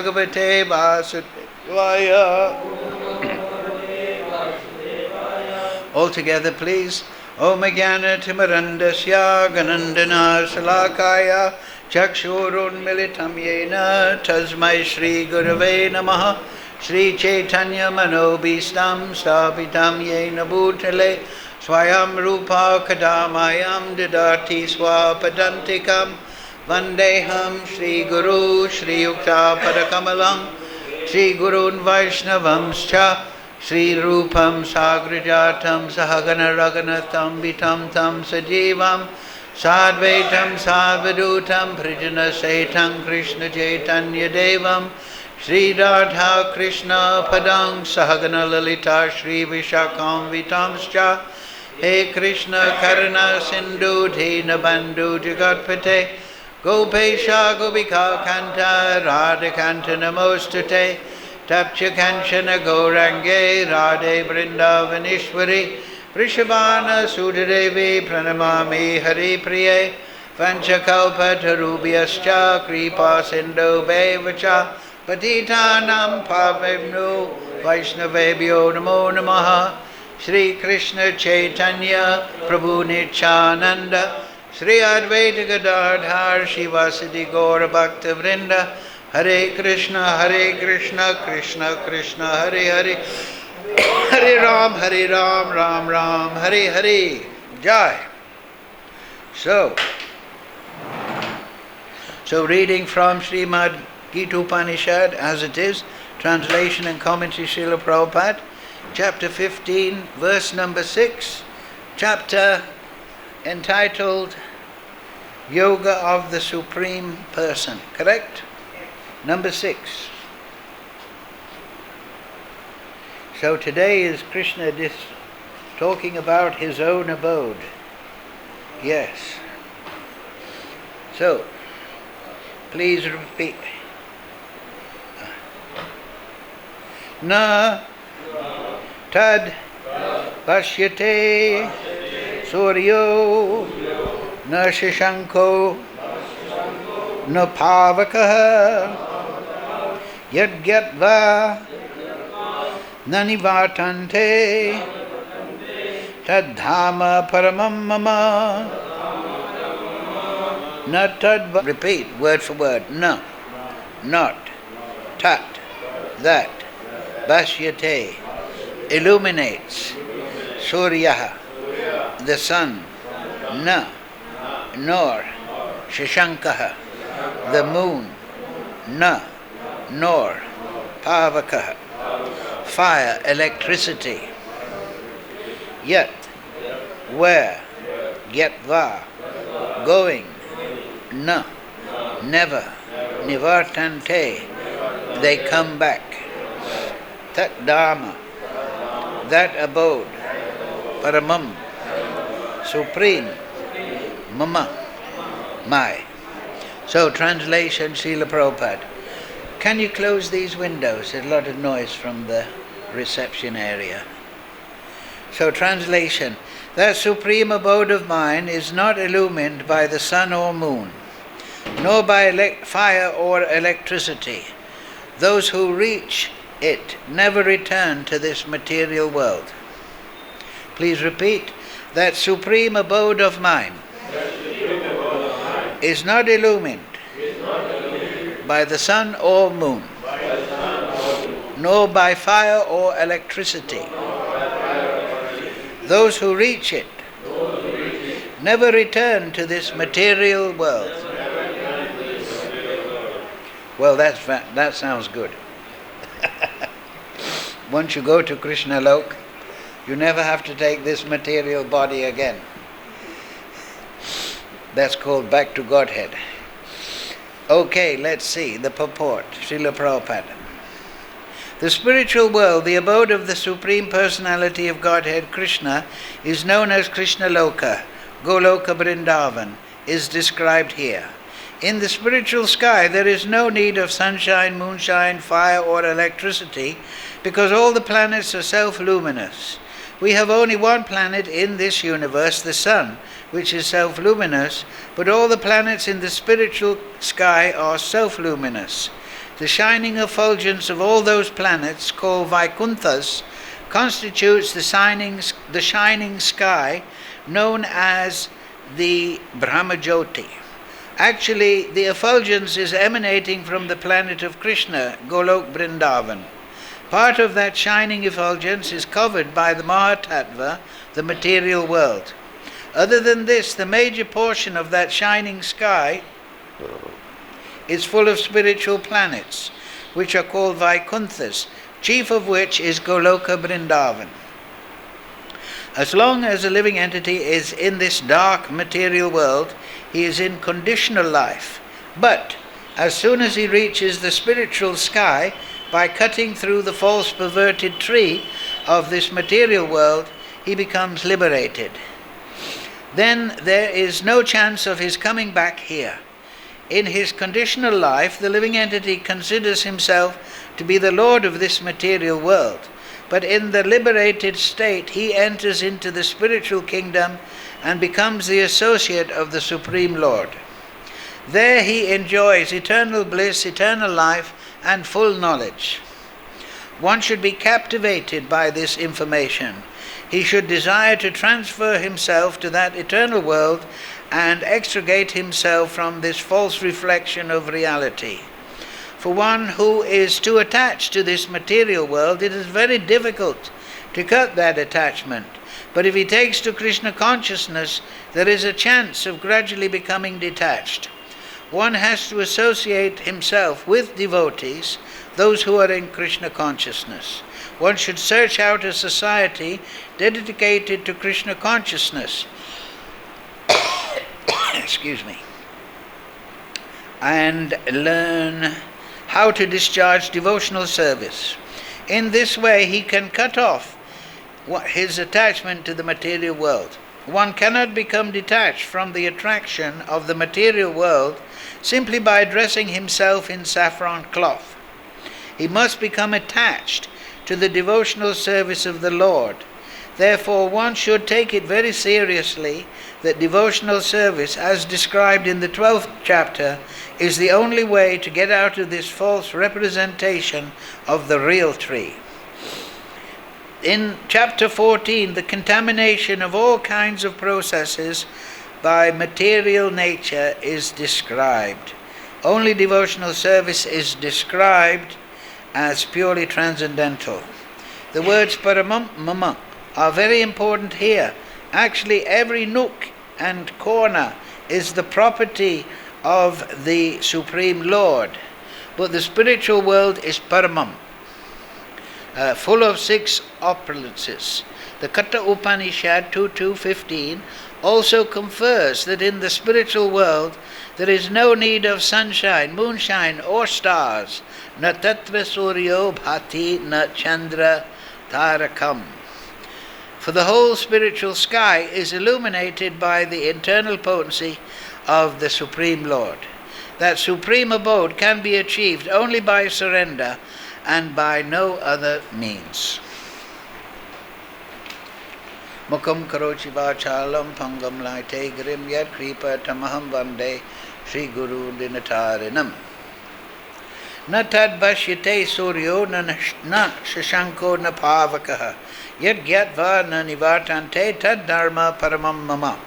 Bhagavate Vasudevaya. All together, please. Om Jnana Timarandasya Ganandana Salakaya Chakshurun Militam Yena Tasmai Shri Gurave Namaha Shri Chaitanya Manobhistam Stapitam Yena Bhutale Swayam Rupa Kadamayam Didati Swapadantikam Vandeham Shri Guru Shri Yukta Padakamalam Shri Gurun Vaishnavamscha Shri Rupam Sagrajatam Sahagana Raganatam Vitam Tam Sajivam Sadvaitam Savadutam Prijana Saitam Krishna Chaitanya Devam Shri Radha Krishna Padang Sahagana Lalita Shri Vishakam Vitamscha He Krishna Karuna Sindhu Dina Bandhu Jagatpate Gopesha Gopika Kanta Radhakanta Namostute Tapcha Kanchana Gaurange Radhe Vrindavanishwari Vrishabhana Sudadevi Pranamami Hari Priye Vanchakalpa Tarubhyascha Kripa Sindhu Bevacha Patitanam Pavemnu Vaishnavebhyo Namo Namaha Shri Krishna Chaitanya Prabhu Nityananda Shri Advaita Gadadhar Shivasadi Gaura Bhakta Vrinda Hare Krishna Krishna Krishna Hare Hare Hare Ram Ram Ram Hare Hare Jai. So reading from Srimad Gita Upanishad as it is, translation and commentary Srila Prabhupada, chapter 15, verse number 6, chapter entitled Yoga of the Supreme Person, correct? Number 6. So today is Krishna talking about his own abode. Yes. So, please repeat. Na tad bhāsayate sūryo na śaśāṅko na pāvakaḥ yad gatvā na nivartante tad dhāma paramam na tad. Repeat word for word. Na, not, tat, that, bhāsayate, illuminates, sūryaḥ, the sun, na, nor, śaśāṅkaḥ, the moon, na, nor, pāvakaḥ, fire, electricity, yat, where, gatvā, going, na, never, nivartante, they come back, tat dhāma, that abode, paramam, supreme, mama, my. So translation Srila Prabhupada. Can you close these windows? There's a lot of noise from the reception area. So translation. That supreme abode of mine is not illumined by the sun or moon, nor by fire or electricity. Those who reach it never return to this material world. Please repeat. That supreme abode of mine is not illumined by the sun or moon, nor by fire or electricity. Those who reach it never return to this material world. Well, that sounds good. Once you go to Krishna Lok, you never have to take this material body again. That's called back to Godhead. Okay, let's see the purport. Srila Prabhupada. The spiritual world, the abode of the Supreme Personality of Godhead, Krishna, is known as Krishna Loka, Goloka Vrindavan, is described here. In the spiritual sky, there is no need of sunshine, moonshine, fire, or electricity, because all the planets are self-luminous. We have only one planet in this universe, the sun, which is self-luminous, but all the planets in the spiritual sky are self-luminous. The shining effulgence of all those planets, called Vaikunthas, constitutes the shining sky known as the Brahmajyoti. Actually, the effulgence is emanating from the planet of Krishna, Golok Vrindavan. Part of that shining effulgence is covered by the Mahatattva, the material world. Other than this, the major portion of that shining sky is full of spiritual planets, which are called Vaikunthas, chief of which is Goloka Vrindavan. As long as a living entity is in this dark material world, he is in conditional life. But as soon as he reaches the spiritual sky, by cutting through the false perverted tree of this material world, he becomes liberated. Then there is no chance of his coming back here. In his conditional life, the living entity considers himself to be the lord of this material world. But in the liberated state, he enters into the spiritual kingdom and becomes the associate of the Supreme Lord. There he enjoys eternal bliss, eternal life, and full knowledge. One should be captivated by this information. He should desire to transfer himself to that eternal world and extricate himself from this false reflection of reality. For one who is too attached to this material world, it is very difficult to cut that attachment. But if he takes to Krishna consciousness, there is a chance of gradually becoming detached. One has to associate himself with devotees, those who are in Krishna consciousness. One should search out a society dedicated to Krishna consciousness. Excuse me. And learn how to discharge devotional service. In this way, he can cut off his attachment to the material world. One cannot become detached from the attraction of the material world simply by dressing himself in saffron cloth. He must become attached to the devotional service of the Lord. Therefore, one should take it very seriously that devotional service, as described in the 12th chapter, is the only way to get out of this false representation of the real tree. In chapter 14, the contamination of all kinds of processes by material nature is described. Only devotional service is as purely transcendental. The words paramam are very important here. Actually, every nook and corner is the property of the Supreme Lord. But the spiritual world is paramam, full of 6 opulences. The Katha Upanishad 2.2.15 also confers that in the spiritual world there is no need of sunshine, moonshine, or stars. Na tatra sūryo bhati na chandra tarakam. For the whole spiritual sky is illuminated by the internal potency of the Supreme Lord. That supreme abode can be achieved only by surrender and by no other means. Mukam karochi vachalam pangam laite grim yad kripa tamaham vande Shri Guru Dinatarinam. Na tad bhāsayate sūryo na śaśāṅko na pāvakaḥ yad gatvā na nivartante tad dhāma paramam.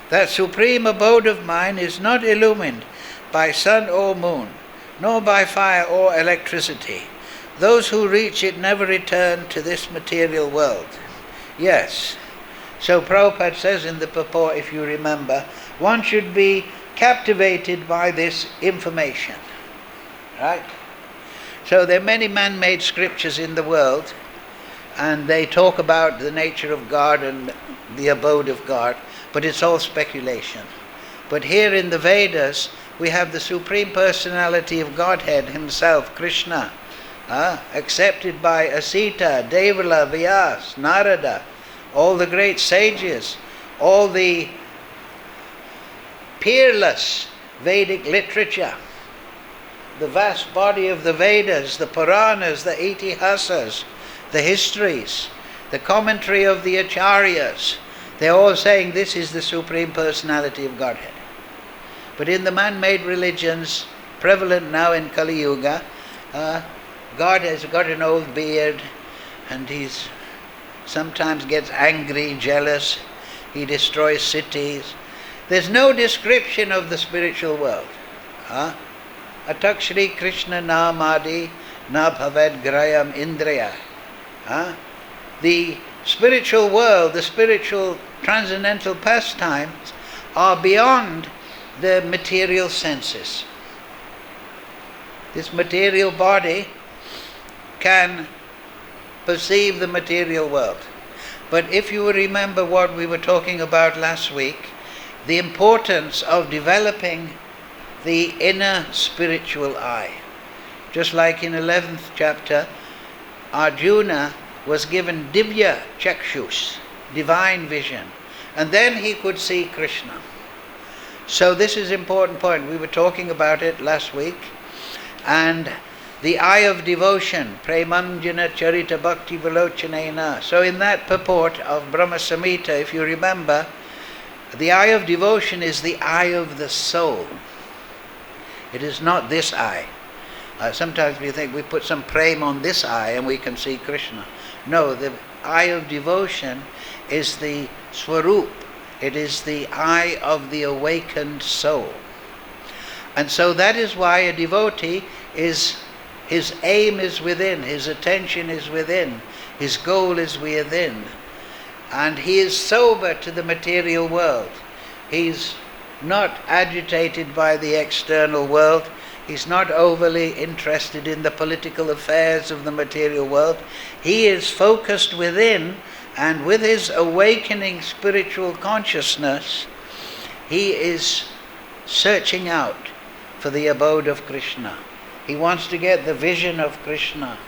That supreme abode of mine is not illumined by sun or moon, nor by fire or electricity. Those who reach it never return to this material world. Yes. So Prabhupada says in the purport, if you remember, one should be captivated by this information. Right? So there are many man-made scriptures in the world, and they talk about the nature of God and the abode of God, but it's all speculation. But here in the Vedas, we have the Supreme Personality of Godhead himself, Krishna, accepted by Asita, Devala, Vyas, Narada, all the great sages, all the peerless Vedic literature, the vast body of the Vedas, the Puranas, the Itihasas, the histories, the commentary of the Acharyas, they're all saying this is the Supreme Personality of Godhead. But in the man-made religions prevalent now in Kali Yuga, God has got an old beard, and he's sometimes gets angry, jealous. He destroys cities. There's no description of the spiritual world. Atak Shri Krishna Namadi na bhaved grayam indriya. The spiritual world, the spiritual transcendental pastimes are beyond the material senses. This material body can perceive the material world. But if you remember what we were talking about last week, the importance of developing the inner spiritual eye. Just like in 11th chapter, Arjuna was given divya chakshus, divine vision, and then he could see Krishna. So this is an important point. We were talking about it last week. And the eye of devotion, paramam jana charita bhakti vilochanena. So in that purport of Brahma Samhita, if you remember, the eye of devotion is the eye of the soul. It is not this eye. Sometimes we think we put some prema on this eye and we can see Krishna. No, the eye of devotion is the swarup. It is the eye of the awakened soul. And so that is why a devotee his aim is within, his attention is within, his goal is within. And he is sober to the material world. He's not agitated by the external world. He's not overly interested in the political affairs of the material world. He is focused within, and with his awakening spiritual consciousness, he is searching out for the abode of Krishna. He wants to get the vision of Krishna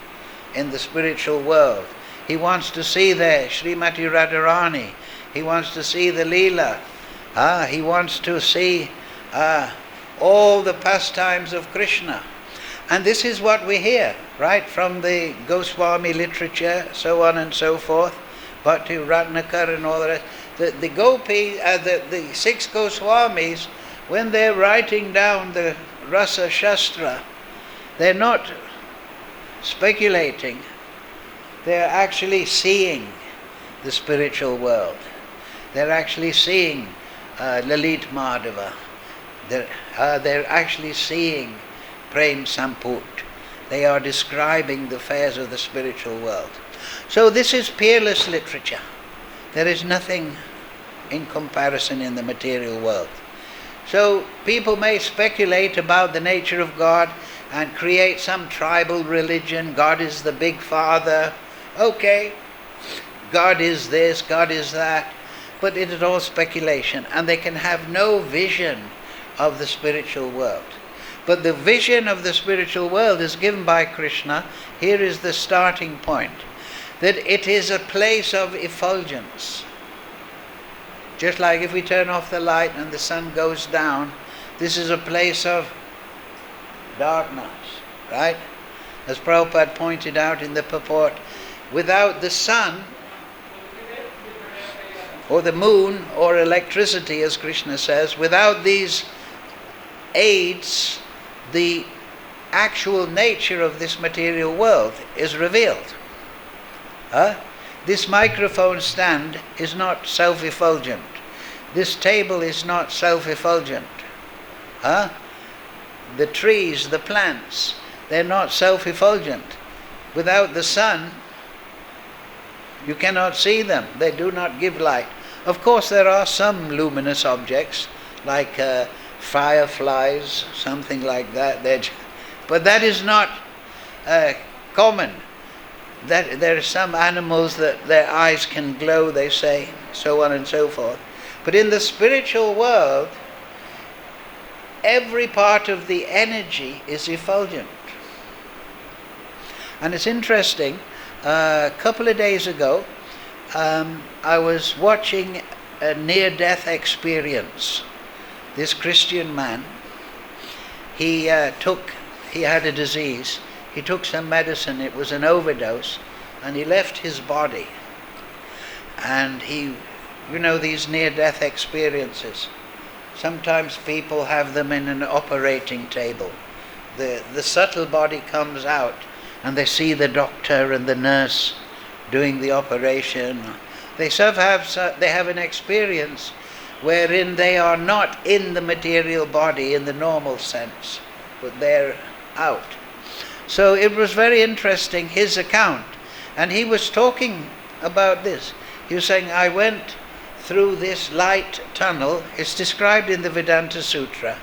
in the spiritual world. He wants to see there Srimati Radharani. He wants to see the Leela. He wants to see all the pastimes of Krishna. And this is what we hear, right, from the Goswami literature, so on and so forth, Bhakti Ratnakar and all the rest. The Gopi, the 6 Goswamis, when they're writing down the Rasa Shastra, they're not speculating. They're actually seeing the spiritual world. They're actually seeing Lalit Madhava. They're actually seeing Prem Samput. They are describing the affairs of the spiritual world. So this is peerless literature. There is nothing in comparison in the material world. So people may speculate about the nature of God and create some tribal religion. God is the big father. Okay, God is this, God is that. But it is all speculation, and they can have no vision of the spiritual world. But the vision of the spiritual world is given by Krishna. Here is the starting point, that it is a place of effulgence. Just like if we turn off the light and the sun goes down, this is a place of darkness, right? As Prabhupada pointed out in the purport, without the sun, or the moon, or electricity, as Krishna says, without these aids, the actual nature of this material world is revealed. This microphone stand is not self-effulgent. This table is not self-effulgent. The trees, the plants, they're not self-effulgent. Without the sun, you cannot see them. They do not give light. Of course, there are some luminous objects, like fireflies, something like that. But that is not common. That there are some animals that their eyes can glow, they say, so on and so forth. But in the spiritual world, every part of the energy is effulgent. And it's interesting, a couple of days ago, I was watching a near-death experience. This Christian man, he had a disease. He took some medicine, it was an overdose, and he left his body. And these near-death experiences, sometimes people have them in an operating table. the subtle body comes out, and they see the doctor and the nurse doing the operation. They have an experience wherein they are not in the material body in the normal sense, but they're out. So it was very interesting, his account. And he was talking about this. He was saying, I went through this light tunnel. It's described in the Vedanta Sutra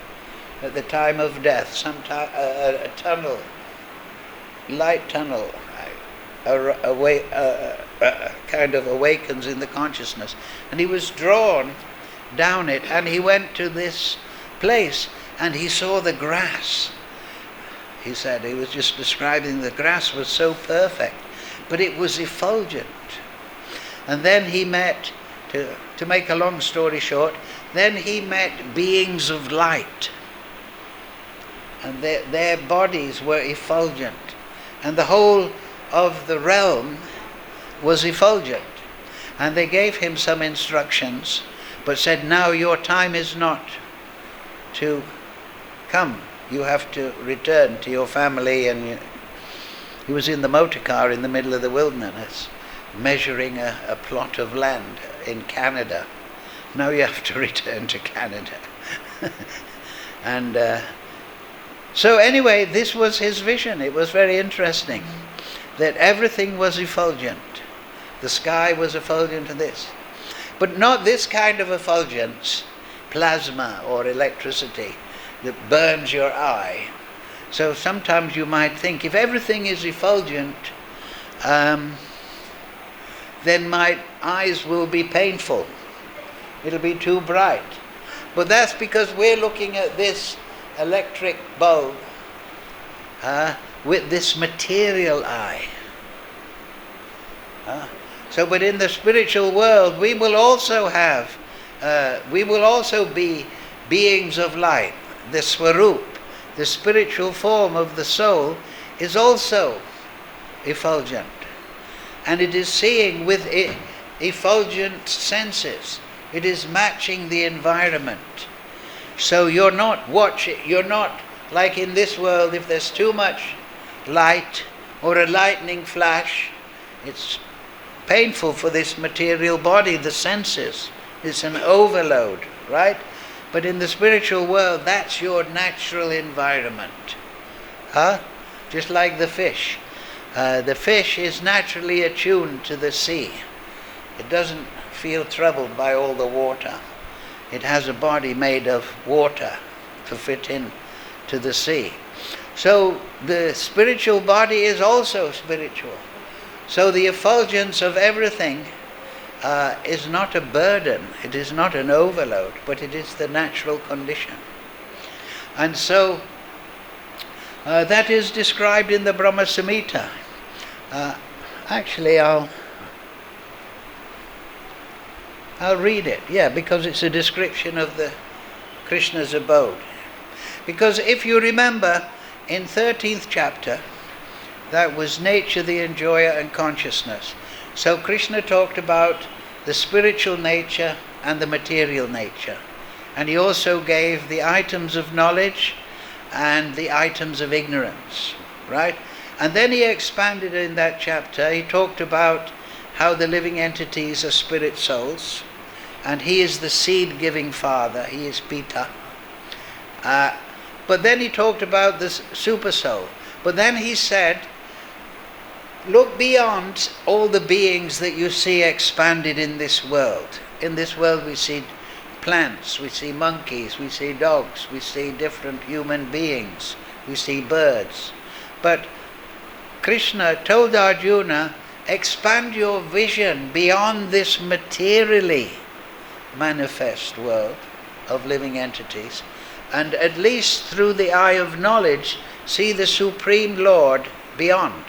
at the time of death. A tunnel, light tunnel, kind of awakens in the consciousness. And he was drawn down it, and he went to this place, and he saw the grass. He said, he was just describing the grass was so perfect, but it was effulgent. And then he met, to make a long story short, then he met beings of light. And their bodies were effulgent. And the whole of the realm was effulgent. And they gave him some instructions, but said, now your time is not to come. You have to return to your family. And he was in the motor car in the middle of the wilderness, measuring a plot of land in Canada. Now you have to return to Canada. And so anyway, this was his vision. It was very interesting that everything was effulgent. The sky was effulgent to this. But not this kind of effulgence, plasma or electricity, that burns your eye. So sometimes you might think, if everything is effulgent, then my eyes will be painful. It'll be too bright. But that's because we're looking at this electric bulb with this material eye. But in the spiritual world, we will also be beings of light. The swarup, the spiritual form of the soul, is also effulgent. And it is seeing with effulgent senses. It is matching the environment. So you're not like in this world, if there's too much light or a lightning flash, it's painful for this material body, the senses. It's an overload, right? But in the spiritual world, that's your natural environment. Just like the fish. The fish is naturally attuned to the sea. It doesn't feel troubled by all the water. It has a body made of water to fit in to the sea. So the spiritual body is also spiritual. So the effulgence of everything is not a burden, it is not an overload, but it is the natural condition. And so that is described in the Brahma Samhita. Actually, I'll read it, because it's a description of the Krishna's abode. Because if you remember, in 13th chapter, that was nature, the enjoyer, and consciousness. So Krishna talked about the spiritual nature and the material nature. And he also gave the items of knowledge and the items of ignorance, right? And then he expanded in that chapter. He talked about how the living entities are spirit souls, and he is the seed-giving father, he is Pita. But then he talked about this super soul. But then he said, look beyond all the beings that you see expanded in this world. In this world we see plants, we see monkeys, we see dogs, we see different human beings, we see birds. But Krishna told Arjuna, expand your vision beyond this materially manifest world of living entities, and at least through the eye of knowledge see the Supreme Lord beyond.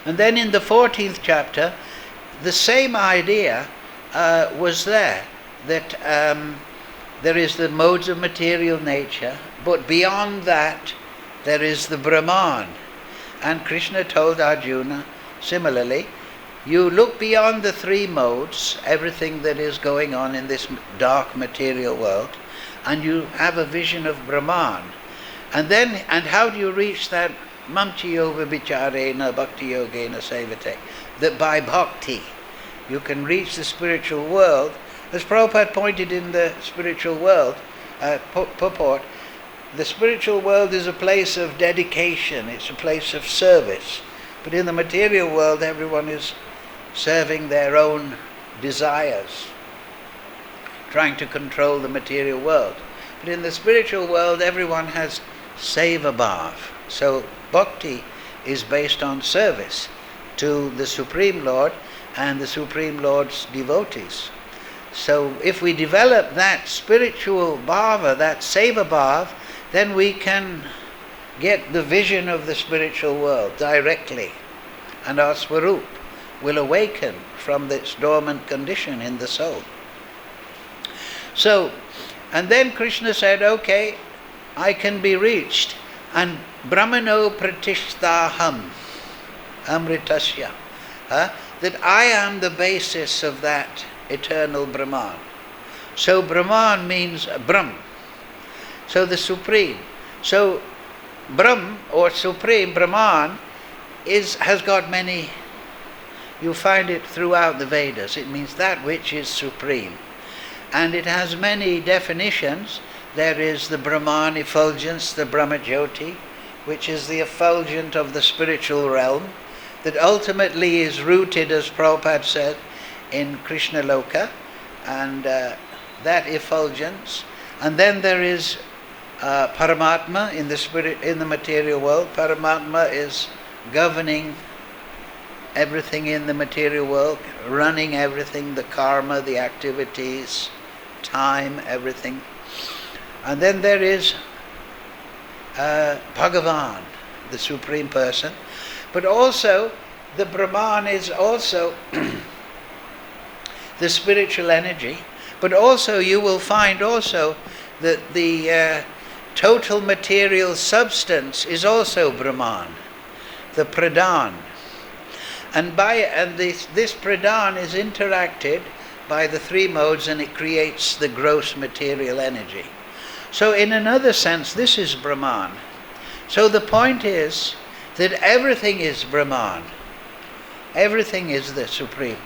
And then in the 14th chapter, the same idea was there, that there is the modes of material nature, but beyond that there is the Brahman. And Krishna told Arjuna, similarly, you look beyond the three modes, everything that is going on in this dark material world, and you have a vision of Brahman. And how do you reach that mamchiyova vicharena bhakti-yogena sevate? That by bhakti you can reach the spiritual world. As Prabhupada pointed in the spiritual world purport, the spiritual world is a place of dedication, it's a place of service. But in the material world, everyone is serving their own desires, trying to control the material world. But in the spiritual world, everyone has seva bhav. So bhakti is based on service to the Supreme Lord and the Supreme Lord's devotees. So if we develop that spiritual bhava, that seva bhav, then we can get the vision of the spiritual world directly, and our swarup will awaken from this dormant condition in the soul. So, and then Krishna said, okay, I can be reached, and Brahmano pratishtaham amritasya, that I am the basis of that eternal Brahman. So Brahman means Brahm, so the Supreme. So Brahm or Supreme Brahman has got many, you find it throughout the Vedas. It means that which is supreme. And it has many definitions. There is the Brahman effulgence, the Brahmajyoti, which is the effulgent of the spiritual realm, that ultimately is rooted, as Prabhupada said, in Krishna Loka, and that effulgence. And then there is Paramatma in the spirit, in the material world. Paramatma is governing everything in the material world, running everything, the karma, the activities, time, everything. And then there is Bhagavan, the Supreme Person. But also, the Brahman is also the spiritual energy. But also, you will find also that the total material substance is also Brahman, the Pradhan. And this Pradhan is interacted by the three modes, and it creates the gross material energy. So in another sense, this is Brahman. So the point is that everything is Brahman. Everything is the Supreme.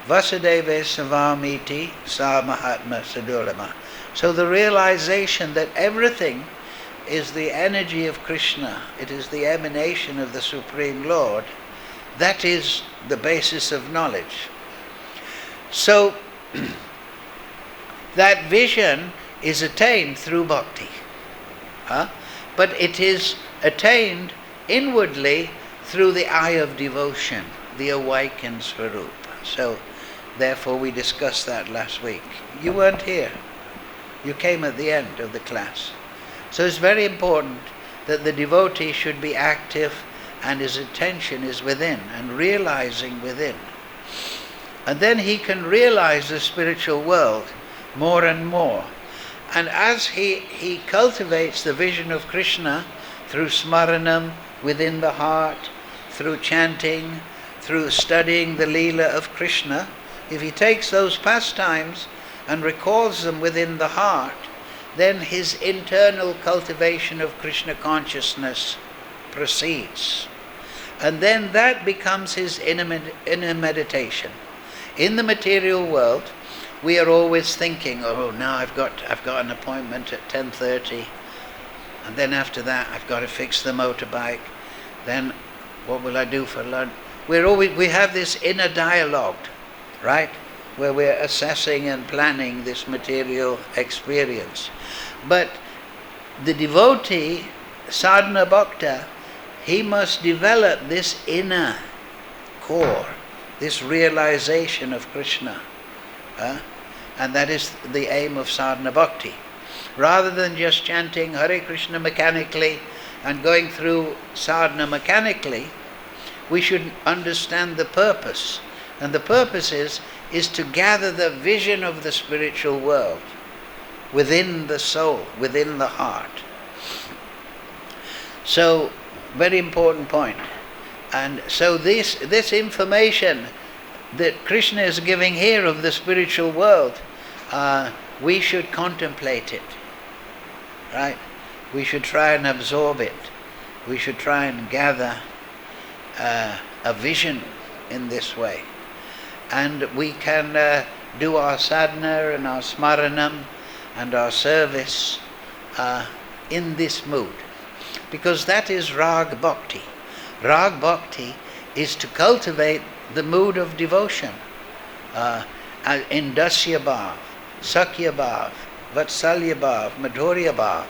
Vasudeva Savamiti Sa Mahatma Sadurama. So the realization that everything is the energy of Krishna, it is the emanation of the Supreme Lord, that is the basis of knowledge. So that vision is attained through bhakti. But it is attained inwardly through the eye of devotion, the awakened swarup. So therefore we discussed that last week. You weren't here. You came at the end of the class. So it's very important that the devotee should be active and his attention is within and realizing within. And then he can realize the spiritual world more and more. And as he cultivates the vision of Krishna through smaranam within the heart, through chanting, through studying the Leela of Krishna, if he takes those pastimes and recalls them within the heart, then his internal cultivation of Krishna consciousness proceeds. And then that becomes his inner meditation. In the material world, we are always thinking, oh, now I've got an appointment at 10:30, and then after that I've got to fix the motorbike. Then what will I do for lunch? We have this inner dialogue, right, where we're assessing and planning this material experience. But the devotee, sadhana bhakta, he must develop this inner core, this realization of Krishna. And that is the aim of sadhana bhakti. Rather than just chanting Hare Krishna mechanically and going through sadhana mechanically, we should understand the purpose. And the purpose is to gather the vision of the spiritual world within the soul, within the heart. So, very important point. And so this information that Krishna is giving here of the spiritual world, we should contemplate it, right? we should try and absorb it. We should try and gather a vision in this way. And we can do our sadhana and our smaranam and our service in this mood. Because that is rag bhakti. Rag bhakti is to cultivate the mood of devotion in dasya bhav, sakya bhav, vatsalya bhav, madhurya bhav.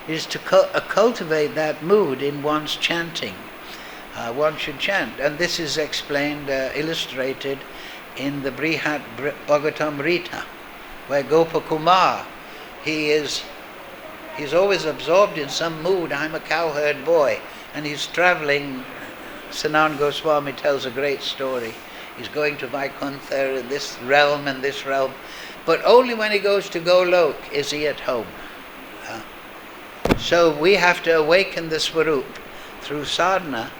It is to cultivate that mood in one's chanting. One should chant, and this is explained, illustrated in the Brihat Bhagavatam Rita, where Gopakumar, he's always absorbed in some mood. I'm a cowherd boy, and he's traveling. Sanatana Goswami tells a great story. He's going to Vaikuntha, this realm and this realm, but only when he goes to Golok is he at home. So we have to awaken the Swarup through sadhana,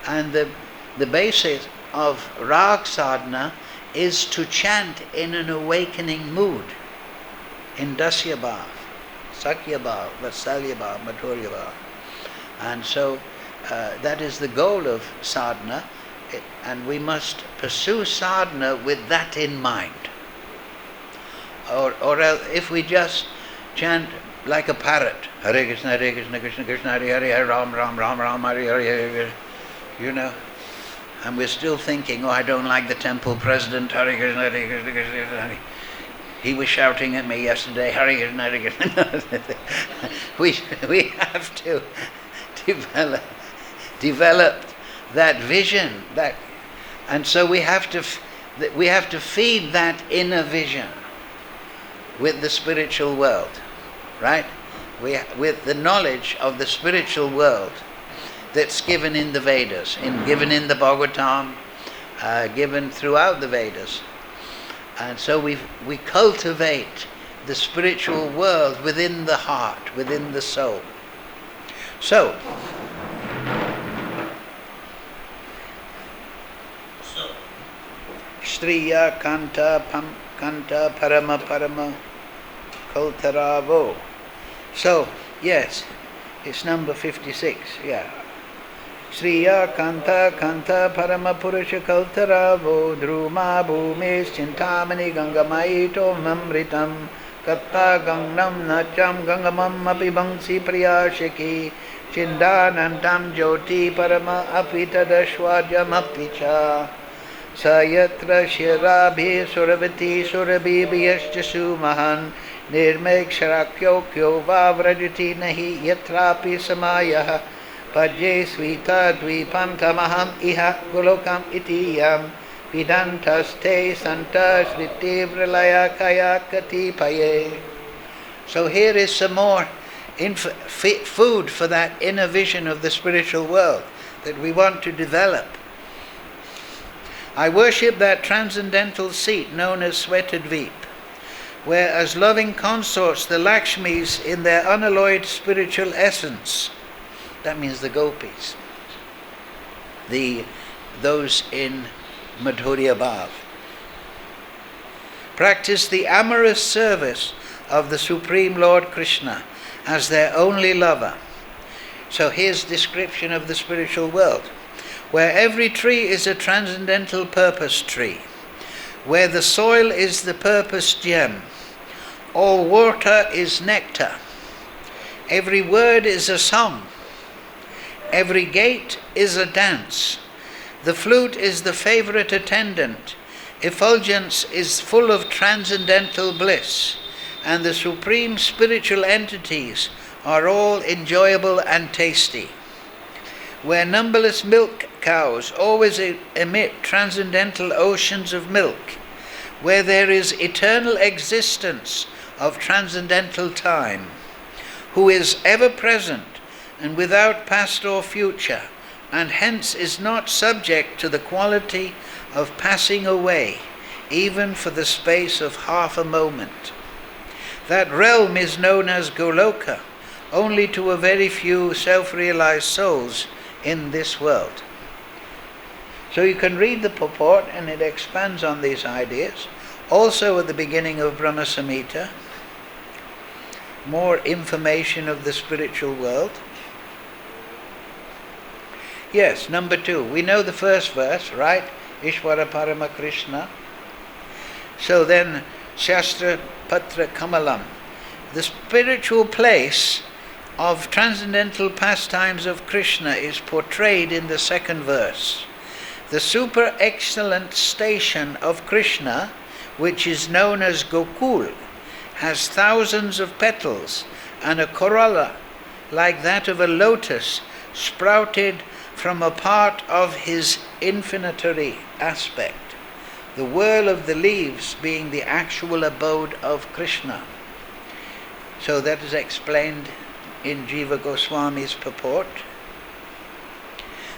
and the basis of rag sadhana is to chant in an awakening mood, in dasya bhav, sakya bhav, vatsalya bhav, madhurya bhav. And so that is the goal of sadhana, and we must pursue sadhana with that in mind. Or else if we just chant like a parrot, Hare Krishna, Krishna Krishna, Hare Hare, Ram Ram, Ram Ram, Hare Hare, you know, and we're still thinking, oh, I don't like the temple president, Hare Krishna, Hare Krishna, Hare. He was shouting at me yesterday, Hare Krishna, Hare Krishna. We have to develop that vision, and so we have to feed that inner vision with the spiritual world, right? With the knowledge of the spiritual world that's given in the Vedas, given in the Bhagavatam, given throughout the Vedas. And so we cultivate the spiritual world within the heart, within the soul. So Shriya Kanta Parama Kautaravo. So, yes, it's number 56, yeah. Shriya Kanta Parama Purusha Kautaravo Druma Bhumis Chintamani Gangamaito Mamritam Katta Gangnam Nacham Gangamam Apibangsi Priyashiki Chindanantam Jyoti Parama Apitadashwajam Apicha Sayatra Shirabhi Suravati Surabhibhyascha Sumahan Nirmek Sharakyo Vavrajati Nahi Yatrapi Samayah Pajye Svita Dvipam Tamaham Iha Golokam Itiyam Vidantaste Santa Sriti Vralaya Kaya Kati Paye. So here is some more food for that inner vision of the spiritual world that we want to develop. I worship that transcendental seat known as Svetadvip, where as loving consorts the Lakshmis in their unalloyed spiritual essence, that means the gopis, those in Madhurya Bhav, practice the amorous service of the Supreme Lord Krishna as their only lover. So here's description of the spiritual world, where every tree is a transcendental purpose tree, where the soil is the purpose gem, all water is nectar, every word is a song, every gate is a dance, the flute is the favorite attendant, effulgence is full of transcendental bliss, and the supreme spiritual entities are all enjoyable and tasty. Where numberless milk cows always emit transcendental oceans of milk, where there is eternal existence of transcendental time, who is ever present and without past or future, and hence is not subject to the quality of passing away, even for the space of half a moment. That realm is known as Goloka, only to a very few self-realized souls in this world. So you can read the purport, and it expands on these ideas. Also at the beginning of Brahma Samhita, more information of the spiritual world? Yes, number 2. We know the first verse, right? Ishvara Parama Krishna. So then, Shastra Patra Kamalam. The spiritual place of transcendental pastimes of Krishna is portrayed in the second verse. The super excellent station of Krishna, which is known as Gokul, has thousands of petals and a corolla like that of a lotus sprouted from a part of his infinitary aspect, the whirl of the leaves being the actual abode of Krishna. So that is explained in Jiva Goswami's purport.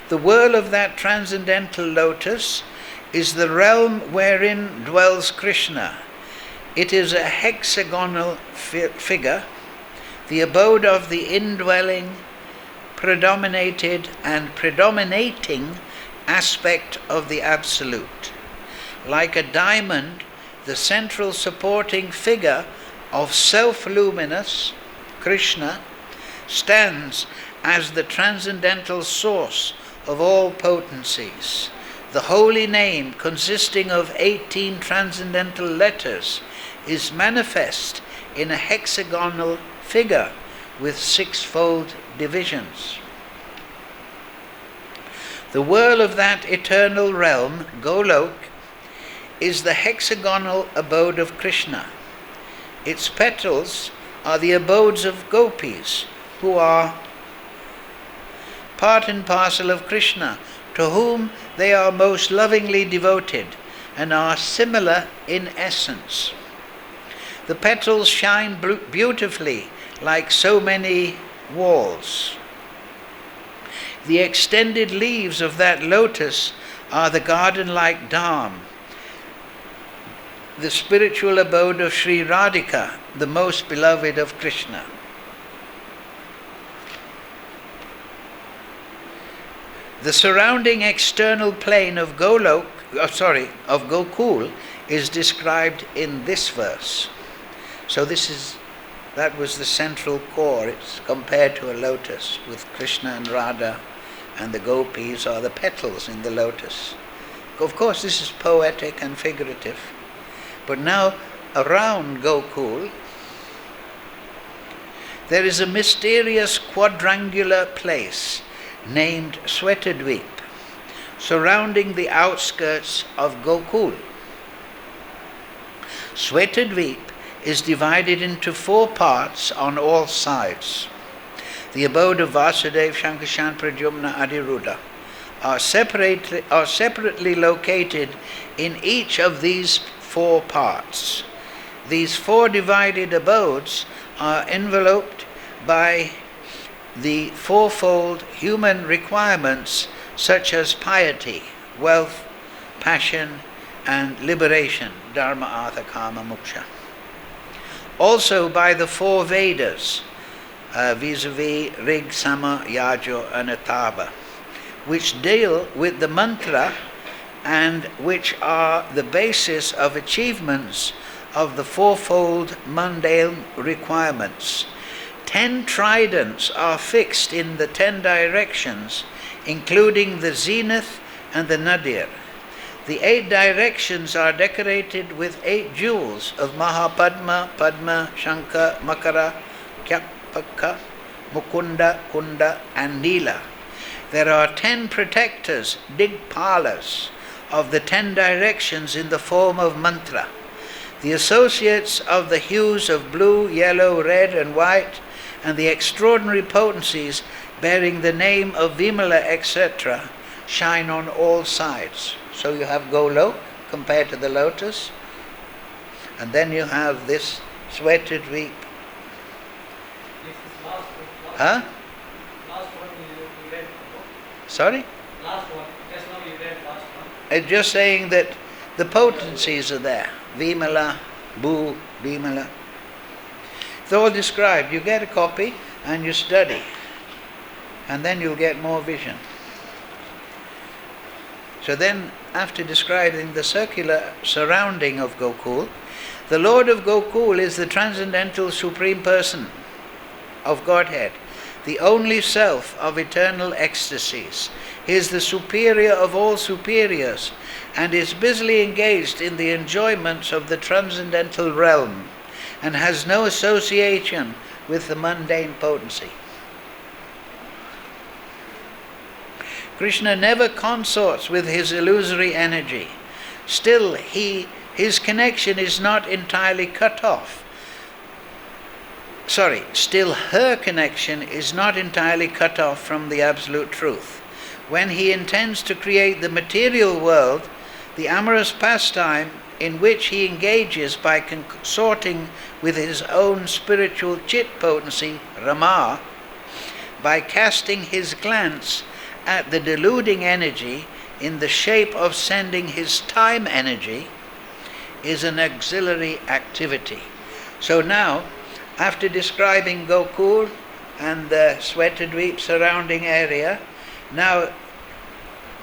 The whirl of that transcendental lotus is the realm wherein dwells Krishna. It is a hexagonal figure, the abode of the indwelling, predominated and predominating aspect of the Absolute. Like a diamond, the central supporting figure of self-luminous Krishna stands as the transcendental source of all potencies. The holy name, consisting of 18 transcendental letters, is manifest in a hexagonal figure with 6-fold divisions. The whirl of that eternal realm, Golok, is the hexagonal abode of Krishna. Its petals are the abodes of gopis, who are part and parcel of Krishna, to whom they are most lovingly devoted and are similar in essence. The petals shine beautifully like so many walls. The extended leaves of that lotus are the garden-like dhāma, the spiritual abode of Sri Radhika, the most beloved of Krishna. The surrounding external plane of Gokul is described in this verse. So that was the central core. It's compared to a lotus, with Krishna and Radha, and the gopis are the petals in the lotus. Of course, this is poetic and figurative. But now, around Gokul, there is a mysterious quadrangular place named Svetadvip, surrounding the outskirts of Gokul. Svetadvip is divided into 4 parts on all sides. The abode of Vasudeva, Shankarshan, Pradyumna, Adiruddha are separately located in each of these 4 parts. These 4 divided abodes are enveloped by the 4-fold human requirements such as piety, wealth, passion, and liberation, dharma, artha, kama, moksha. Also by the 4 Vedas, vis-a-vis Rig, Sama, Yajo, and Atharva, which deal with the mantra and which are the basis of achievements of the 4-fold mundane requirements. 10 tridents are fixed in the 10 directions, including the zenith and the nadir. The 8 directions are decorated with 8 jewels of Mahapadma, Padma, Shankha, Makara, Kyapaka, Mukunda, Kunda, and Nila. There are 10 protectors, Digpalas, of the 10 directions in the form of mantra. The associates of the hues of blue, yellow, red, and white, and the extraordinary potencies bearing the name of Vimala, etc., shine on all sides. So you have Golok compared to the lotus, and then you have this Svetadvip. Huh? Last one you read. Sorry? Last one. Just now you read last one. It's just saying that the potencies are there. Vimala, Bhu, Vimala. It's all described. You get a copy and you study, and then you'll get more vision. So then, after describing the circular surrounding of Gokul, the Lord of Gokul is the transcendental Supreme Person. of Godhead, the only self of eternal ecstasies. He is the superior of all superiors and is busily engaged in the enjoyments of the transcendental realm and has no association with the mundane potency. Krishna never consorts with his illusory energy. Still, his connection is not entirely cut off. Still her connection is not entirely cut off from the absolute truth. When he intends to create the material world, the amorous pastime in which he engages by consorting with his own spiritual chit potency, Rama, by casting his glance at the deluding energy in the shape of sending his time energy, is an auxiliary activity. So now, after describing Gokul and the Svetadweep surrounding area, now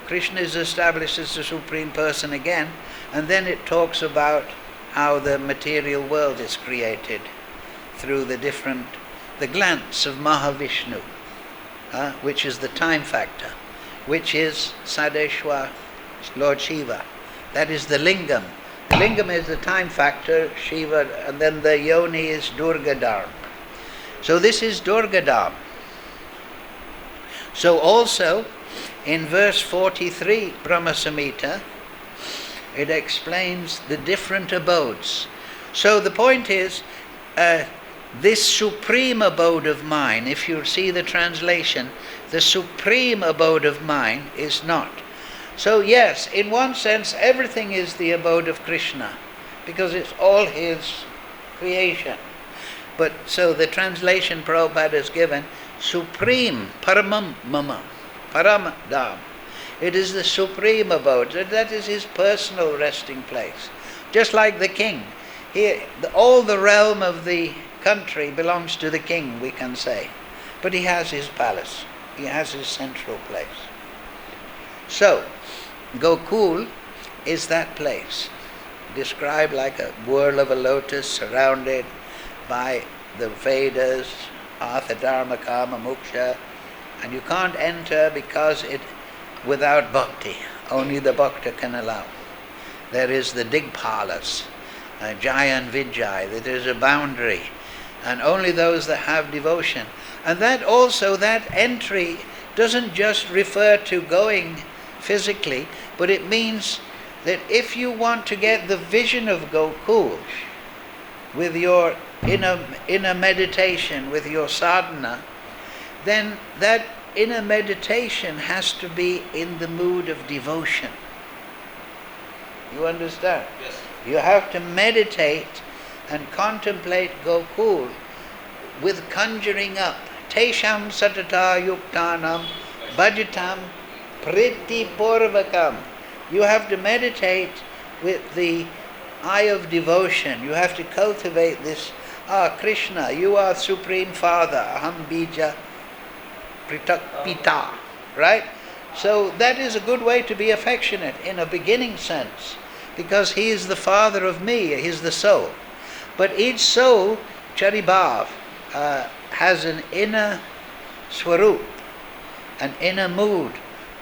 Krishna is established as the Supreme Person again, and then it talks about how the material world is created through the glance of Mahavishnu, which is the time factor, which is Sadeshwar, Lord Shiva. That is the lingam. The lingam is the time factor, Shiva, and then the yoni is Durgadharm. So this is Durgadharm. So also, in verse 43, Brahma Samhita, it explains the different abodes. So the point is, this supreme abode of mine, if you see the translation, the supreme abode of mine is not. So yes, in one sense, everything is the abode of Krishna, because it's all his creation. But so the translation Prabhupada has given, supreme, paramam mama, paramam. It is the supreme abode. That is his personal resting place. Just like the king. All the realm of the country belongs to the king, we can say. But he has his palace. He has his central place. So, Gokul is that place, described like a whirl of a lotus surrounded by the Vedas, Artha, Dharma, Kama, Moksha, and you can't enter because without bhakti. Only the bhakta can allow. There is the Digpalas, Jaya and Vijay, that is a boundary, and only those that have devotion. And that entry doesn't just refer to going physically, but it means that if you want to get the vision of Gokul with your inner meditation, with your sadhana, then that inner meditation has to be in the mood of devotion. You understand? Yes. You have to meditate and contemplate Gokul with conjuring up Tesham satata yuktanam bhajatam priti purvakam. You have to meditate with the eye of devotion. You have to cultivate this. Krishna, you are Supreme Father. Aham bija pritak pita. Right? So that is a good way to be affectionate in a beginning sense, because he is the father of me, he is the soul. But each soul, charibhav, has an inner swarup, an inner mood,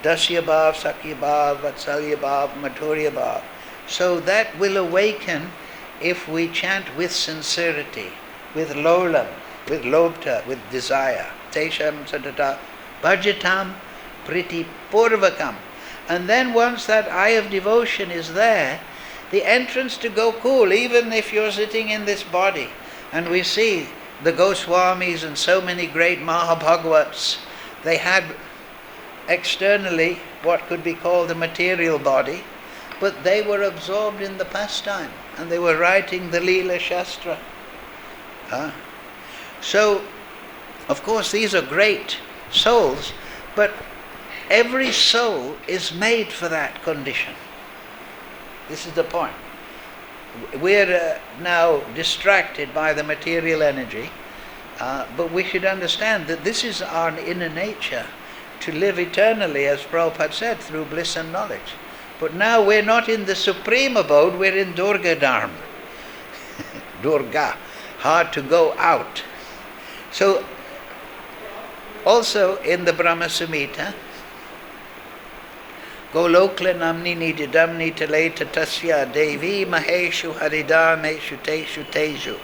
dasya bhav, sakya bhav, vatsalya bhav, madhurya bhav. So that will awaken if we chant with sincerity, with lolam, with lobta, with desire. Tesham sadata bhajatam priti purvakam. And then once that eye of devotion is there, the entrance to Gokul, even if you're sitting in this body, and we see the Goswamis and so many great Mahabhagavats, they had externally what could be called a material body, but they were absorbed in the pastime, and they were writing the Leela Shastra. So, of course, these are great souls, but every soul is made for that condition. This is the point. We're now distracted by the material energy, but we should understand that this is our inner nature, to live eternally, as Prabhupada said, through bliss and knowledge. But now we're not in the supreme abode, we're in Durgadharma. Durga, hard to go out. So Also in the Brahma Samhita, Golokla namni nididamni taleta tasya devi maheshu haridameshu teshu teju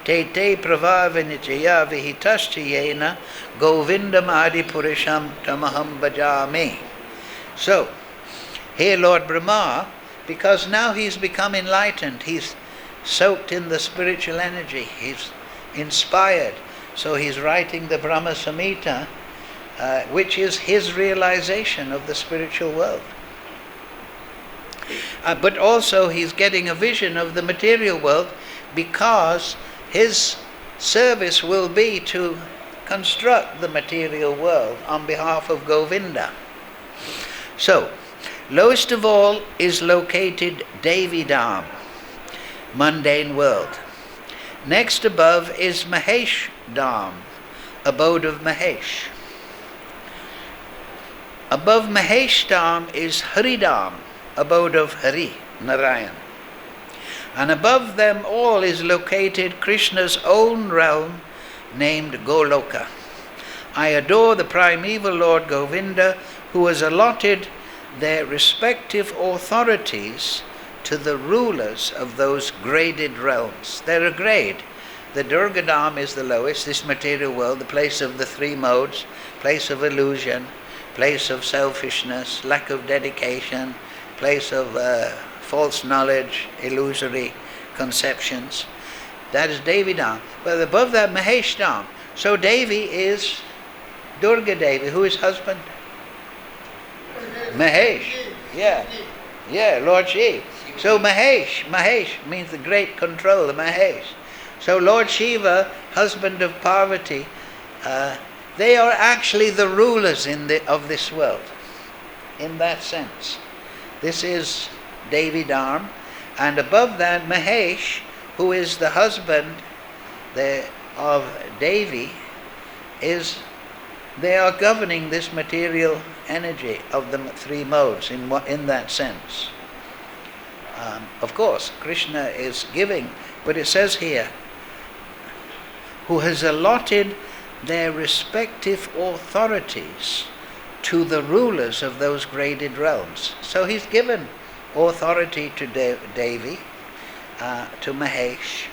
te pravavinichaya vihitasthiyena govindam adi purisham tamaham bhajami. So, here Lord Brahma, because now he's become enlightened, he's soaked in the spiritual energy, he's inspired, so he's writing the Brahma Samhita, which is his realization of the spiritual world. But also he's getting a vision of the material world, because his service will be to construct the material world on behalf of Govinda. So, lowest of all is located Devidam, mundane world. Next above is Mahesh Dham, abode of Mahesh. Above Mahesh Dham is Haridam, abode of Hari, Narayan. And above them all is located Krishna's own realm named Goloka. I adore the primeval Lord Govinda, who has allotted their respective authorities to the rulers of those graded realms. They're a grade. The Durgadam is the lowest, this material world, the place of the three modes, place of illusion, place of selfishness, lack of dedication, place of false knowledge, illusory conceptions. That is Devidam. But above that, Maheshdam. So Devi is Durga Devi, who is husband? Mahesh. Yeah, Lord Shiva. So Mahesh means the great control, the Mahesh. So Lord Shiva, husband of Parvati, they are actually the rulers of this world, in that sense. This is Devidam, and above that Mahesh, who is the husband of Devi, they are governing this material energy of the three modes in that sense. Of course, Krishna is giving, but it says here, who has allotted their respective authorities to the rulers of those graded realms. So he's given authority to Devi, to Mahesh.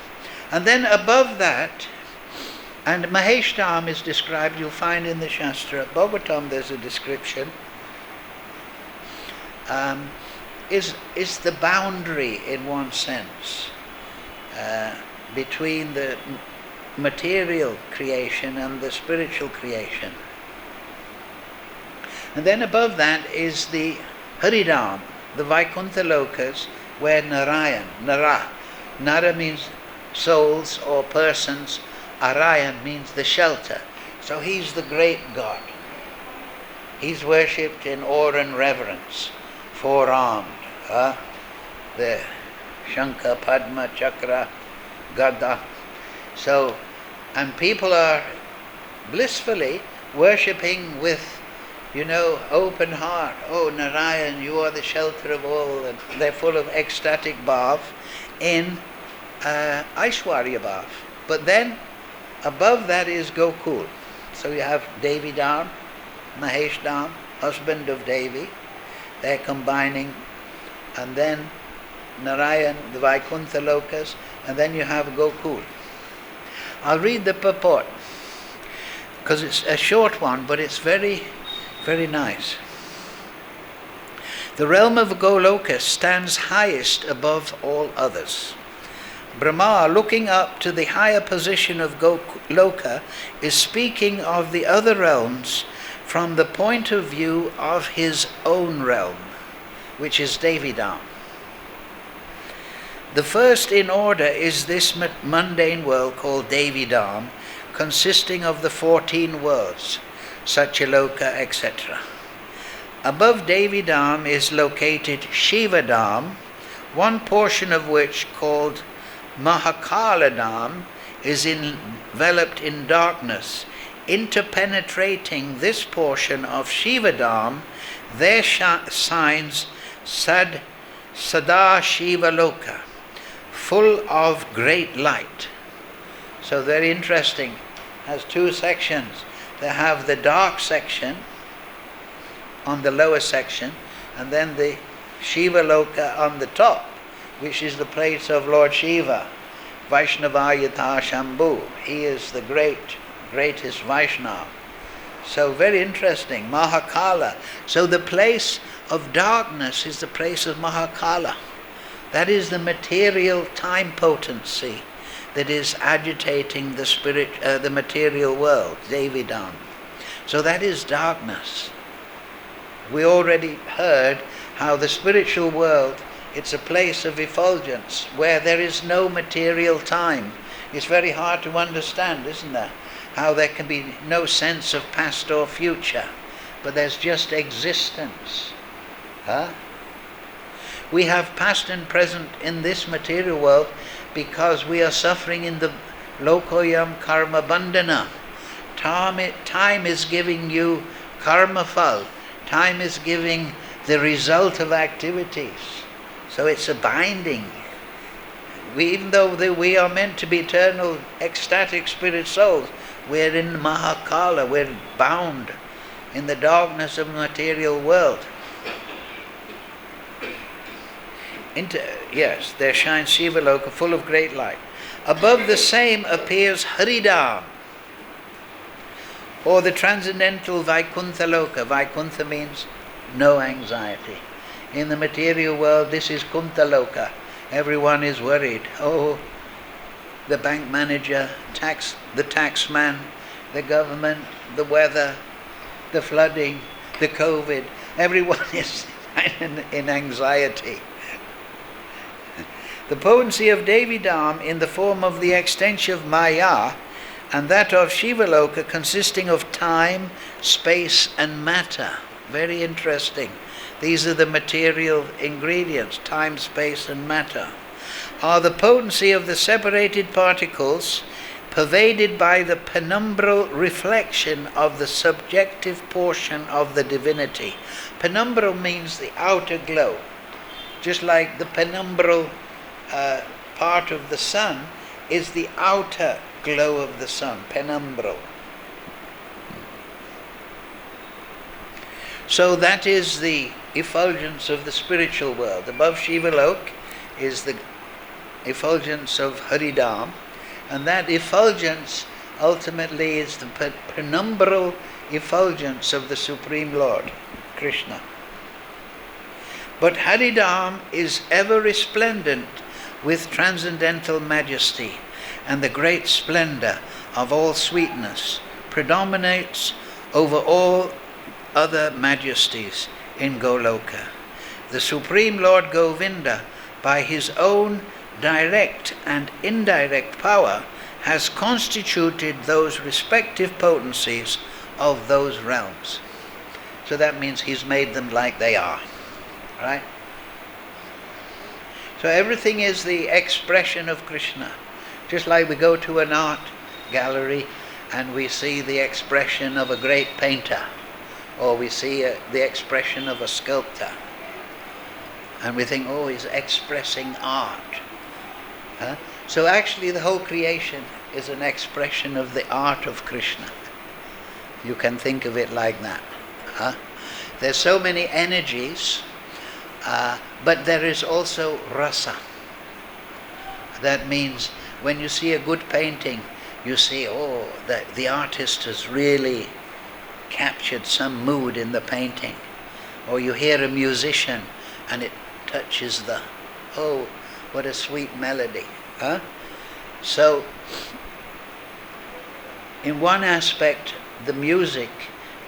And then above that, and Maheshtam is described, you'll find in the Shastra, Bhagavatam there's a description, is the boundary in one sense between the material creation and the spiritual creation. And then above that is the Haridam, the Vaikuntha Lokas, where Nara means souls or persons, Arayan means the shelter. So he's the great God. He's worshipped in awe and reverence, four-armed, the Shankha, Padma, Chakra, Gada. So, and people are blissfully worshipping with, open heart. Oh, Narayan, you are the shelter of all. And they're full of ecstatic bhav in Aishwarya bhav. But then, above that is Gokul. So you have Devi Dham, Mahesh Dham, husband of Devi. They're combining. And then Narayan, the Vaikuntha Lokas. And then you have Gokul. I'll read the purport, because it's a short one, but it's very, very nice. The realm of Goloka stands highest above all others. Brahma, looking up to the higher position of Goloka, is speaking of the other realms from the point of view of his own realm, which is Devidam. The first in order is this mundane world called Devidam, consisting of the 14 worlds, Satyaloka, etc. Above Devidam is located Shivadam, one portion of which, called Mahakaladam, is enveloped in darkness. Interpenetrating this portion of Shivadam, there shines Sada Shiva Loka, full of great light. So very interesting. Has two sections. they have the dark section on the lower section, and then the Shiva Loka on the top, which is the place of Lord Shiva, Vaishnavayata Shambhu. He is the greatest Vaishnava. So very interesting, Mahakala. So the place of darkness is the place of Mahakala. That is the material time potency that is agitating the material world, Devidam. So that is darkness. We already heard how the spiritual world, it's a place of effulgence where there is no material time. It's very hard to understand, isn't it? How there can be no sense of past or future, but there's just existence. We have past and present in this material world because we are suffering in the lokoyam karma bandhana. Time is giving you karma phal. Time is giving the result of activities. So it's a binding. Even though we are meant to be eternal, ecstatic spirit souls, we're in Mahakala, we're bound in the darkness of the material world. Yes, there shines Shiva Loka full of great light. Above the same appears Haridam, or the transcendental Vaikuntha Loka. Vaikuntha means no anxiety. In the material world, this is Kuntha Loka. Everyone is worried. Oh, the bank manager, the taxman, the government, the weather, the flooding, the COVID. Everyone is in anxiety. The potency of Devidam in the form of the extension of Maya and that of Shivaloka consisting of time, space and matter. Very interesting. These are the material ingredients, time, space and matter, are the potency of the separated particles pervaded by the penumbral reflection of the subjective portion of the divinity. Penumbral means the outer glow. Just like the penumbral part of the sun is the outer glow of the sun, penumbral. So that is the effulgence of the spiritual world. Above Shivalok is the effulgence of Haridam, and that effulgence ultimately is the penumbral effulgence of the Supreme Lord, Krishna. But Haridam is ever resplendent with transcendental majesty, and the great splendor of all sweetness predominates over all other majesties in Goloka. The Supreme Lord Govinda, by his own direct and indirect power, has constituted those respective potencies of those realms. So that means he's made them like they are. Right? So everything is the expression of Krishna. Just like we go to an art gallery and we see the expression of a great painter, or we see the expression of a sculptor, and we think, oh, he's expressing art. So actually the whole creation is an expression of the art of Krishna. You can think of it like that. There's so many energies, but there is also rasa. That means when you see a good painting, you see, oh, the artist has really captured some mood in the painting. Or you hear a musician and it touches oh, what a sweet melody. So, in one aspect, the music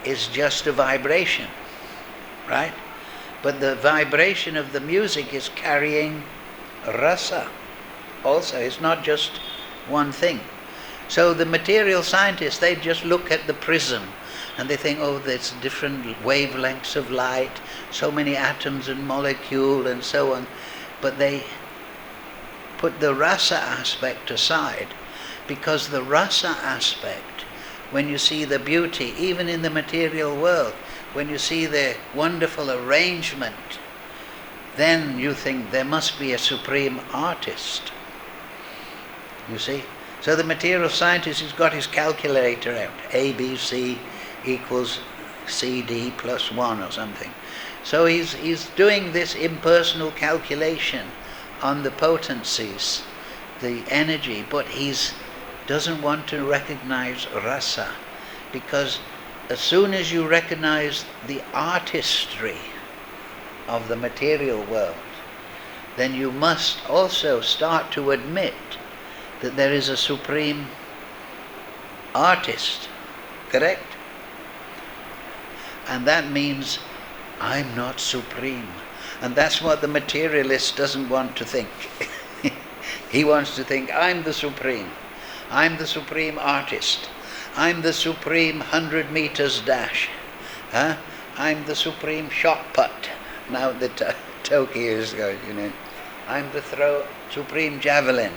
is just a vibration, right? But the vibration of the music is carrying rasa also. It's not just one thing. So the material scientists, they just look at the prism and they think, oh, there's different wavelengths of light, so many atoms and molecules and so on. But they put the rasa aspect aside, because the rasa aspect, when you see the beauty, even in the material world, when you see the wonderful arrangement, then you think there must be a supreme artist. You see? So the material scientist has got his calculator out. ABC equals CD plus 1 or something. So he's doing this impersonal calculation on the potencies, the energy, but doesn't want to recognize rasa, because as soon as you recognize the artistry of the material world, then you must also start to admit that there is a supreme artist, correct? And that means I'm not supreme. And that's what the materialist doesn't want to think. He wants to think, I'm the supreme. I'm the supreme artist. I'm the supreme 100 meters dash. I'm the supreme shot put. Now the Toki is going, I'm the supreme javelin.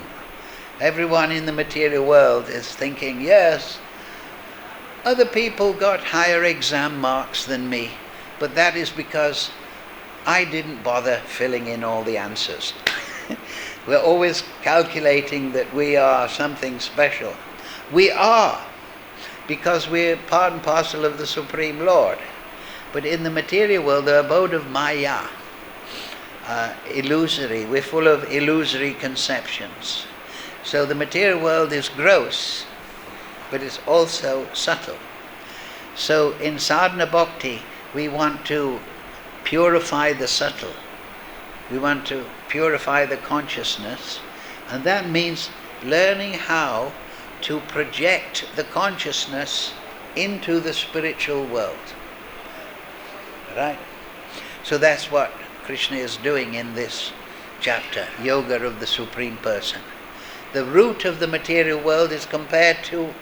Everyone in the material world is thinking, yes, other people got higher exam marks than me, but that is because I didn't bother filling in all the answers. We're always calculating that we are something special. We are, because we're part and parcel of the Supreme Lord. But in the material world, the abode of Maya, illusory, we're full of illusory conceptions. So the material world is gross, but it's also subtle. So in sadhana bhakti, we want to purify the subtle. We want to purify the consciousness, and that means learning how to project the consciousness into the spiritual world. Right? So that's what Krishna is doing in this chapter, Yoga of the Supreme Person. The root of the material world is compared to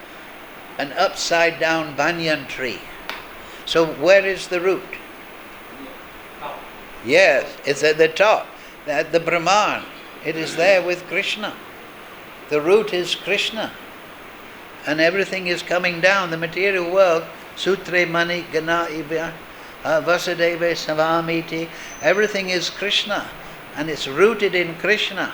an upside down banyan tree. So where is the root? Yes, it's at the top, at the Brahman. It is there with Krishna. The root is Krishna. And everything is coming down. The material world, Sutre Mani Gana Ivya, Vasudeva Savamiti, everything is Krishna. And it's rooted in Krishna.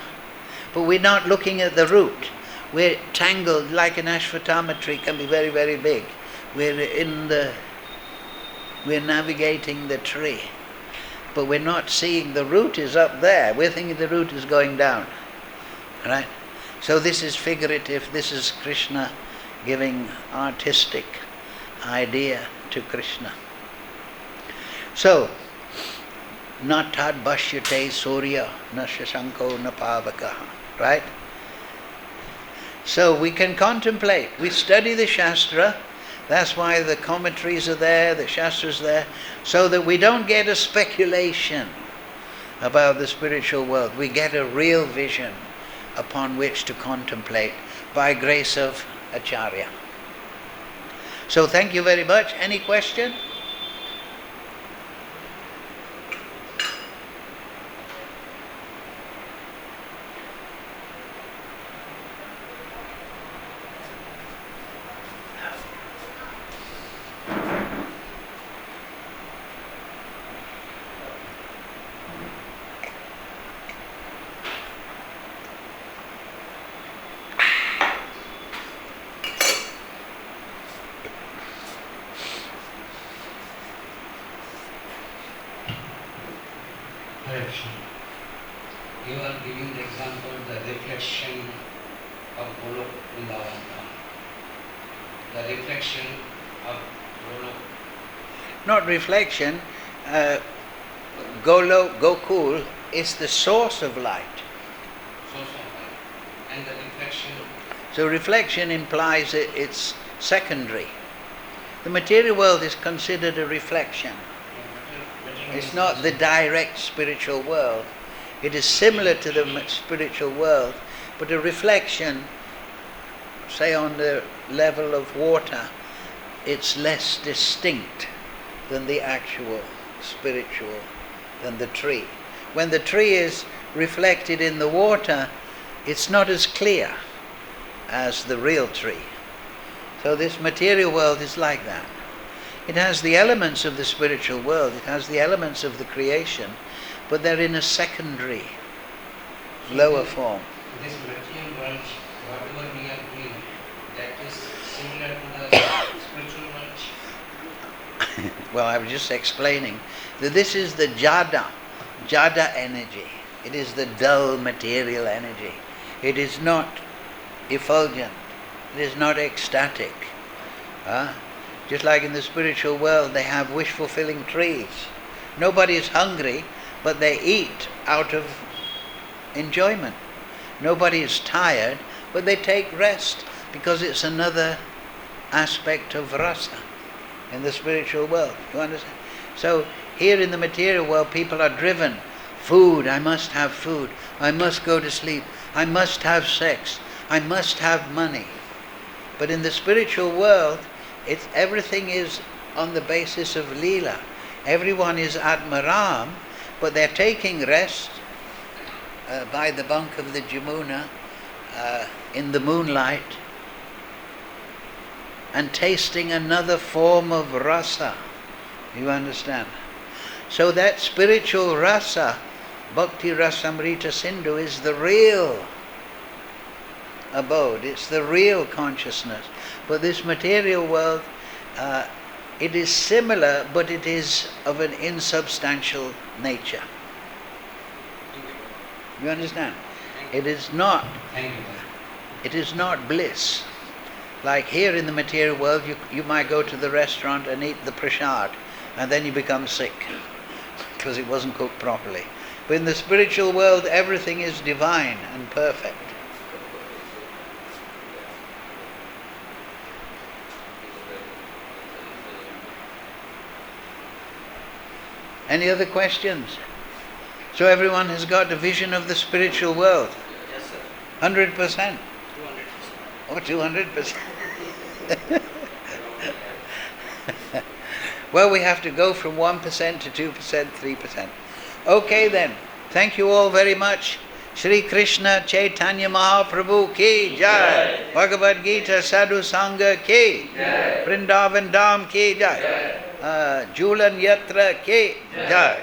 But we're not looking at the root. We're tangled like an ashwatthama tree, can be very, very big. We're navigating the tree. But we're not seeing the root is up there. We're thinking the root is going down. Right? So this is figurative. This is Krishna giving artistic idea to Krishna. So, na tad bhāsayate sūryo, na śaśāṅko, na pāvakaḥ. Right? So we can contemplate. We study the Shastra. That's why the commentaries are there, the Shastras there, so that we don't get a speculation about the spiritual world. We get a real vision upon which to contemplate by grace of Acharya. So thank you very much. Any question? You are giving the example, the reflection of Vrindavan. The reflection of Not reflection. Gokul is the source of light. Source of light. And the reflection. So reflection implies it's secondary. The material world is considered a reflection. It's not the direct spiritual world. It is similar to the spiritual world, but a reflection, say on the level of water, it's less distinct than the actual spiritual, than the tree. When the tree is reflected in the water, it's not as clear as the real tree. So this material world is like that. It has the elements of the spiritual world, it has the elements of the creation, but they're in a secondary, lower form. This material world whatever we are doing, that is similar to the spiritual knowledge. Well, I was just explaining that this is the jada energy. It is the dull material energy. It is not effulgent. It is not ecstatic. Just like in the spiritual world, they have wish-fulfilling trees. Nobody is hungry, but they eat out of enjoyment. Nobody is tired, but they take rest because it's another aspect of rasa in the spiritual world. You understand? So here in the material world, people are driven. Food, I must have food. I must go to sleep. I must have sex. I must have money. But in the spiritual world, everything is on the basis of lila. Everyone is atmaram, but they're taking rest by the bank of the Jamuna in the moonlight and tasting another form of rasa. You understand? So that spiritual rasa, Bhakti Rasamrita Sindhu, is the real abode. It's the real consciousness. But this material world, it is similar, but it is of an insubstantial nature. You understand? It is not. It is not bliss. Like here in the material world, you might go to the restaurant and eat the prasad, and then you become sick because it wasn't cooked properly. But in the spiritual world, everything is divine and perfect. Any other questions? So everyone has got a vision of the spiritual world? Yes, sir. 100%? 200%. Oh, 200%. Well, we have to go from 1% to 2%, 3%. Okay then. Thank you all very much. Shri Krishna Chaitanya Mahaprabhu ki jai. Bhagavad-Gita Sadhu Sangha ki jai. Vrindavan Dham ki jai. Julan Yatra ki jai.